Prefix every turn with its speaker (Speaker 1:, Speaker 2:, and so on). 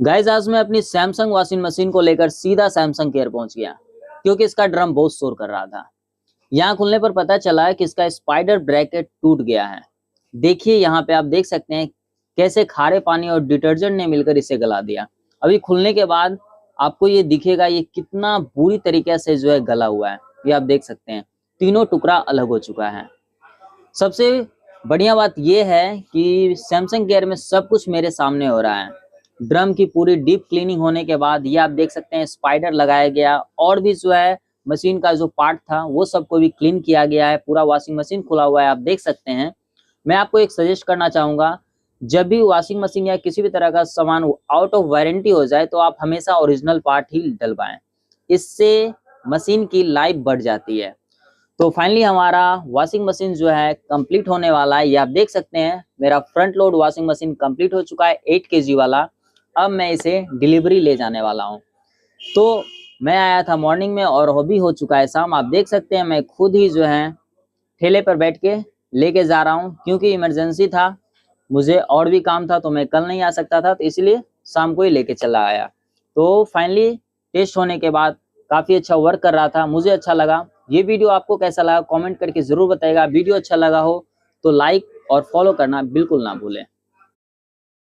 Speaker 1: Guys आज मैं अपनी सैमसंग वॉशिंग मशीन को लेकर सीधा सैमसंग केयर पहुंच गया क्योंकि इसका ड्रम बहुत शोर कर रहा था। यहाँ खुलने पर पता चला है कि इसका स्पाइडर ब्रैकेट टूट गया है। देखिए यहाँ पे आप देख सकते हैं कैसे खारे पानी और डिटर्जेंट ने मिलकर इसे गला दिया। अभी खुलने के बाद आपको ये दिखेगा ये कितना बुरी तरीके से जो है गला हुआ है। ये आप देख सकते हैं तीनों टुकड़ा अलग हो चुका है। सबसे बढ़िया बात यह है कि सैमसंग केयर में सब कुछ मेरे सामने हो रहा है। ड्रम की पूरी डीप क्लीनिंग होने के बाद ये आप देख सकते हैं स्पाइडर लगाया गया और भी जो है मशीन का जो पार्ट था वो सबको भी क्लीन किया गया है। पूरा वॉशिंग मशीन खुला हुआ है, आप देख सकते हैं। मैं आपको एक सजेस्ट करना चाहूंगा, जब भी वॉशिंग मशीन या किसी भी तरह का सामान आउट ऑफ वारंटी हो जाए तो आप हमेशा ओरिजिनल पार्ट ही डलवाएं। इससे मशीन की लाइफ बढ़ जाती है। तो फाइनली हमारा वॉशिंग मशीन जो है कंप्लीट होने वाला है। ये आप देख सकते हैं मेरा front load washing machine complete हो चुका है 8 केजी वाला। अब मैं इसे डिलीवरी ले जाने वाला हूँ। तो मैं आया था मॉर्निंग में और वो भी हो चुका है शाम। आप देख सकते हैं मैं खुद ही जो है ठेले पर बैठ के लेके जा रहा हूँ क्योंकि इमरजेंसी था, मुझे और भी काम था तो मैं कल नहीं आ सकता था, तो इसलिए शाम को ही लेके चला आया। तो फाइनली टेस्ट होने के बाद काफ़ी अच्छा वर्क कर रहा था, मुझे अच्छा लगा। ये वीडियो आपको कैसा लगा कमेंट करके ज़रूर बताइएगा। वीडियो अच्छा लगा हो तो लाइक और फॉलो करना बिल्कुल ना भूलें।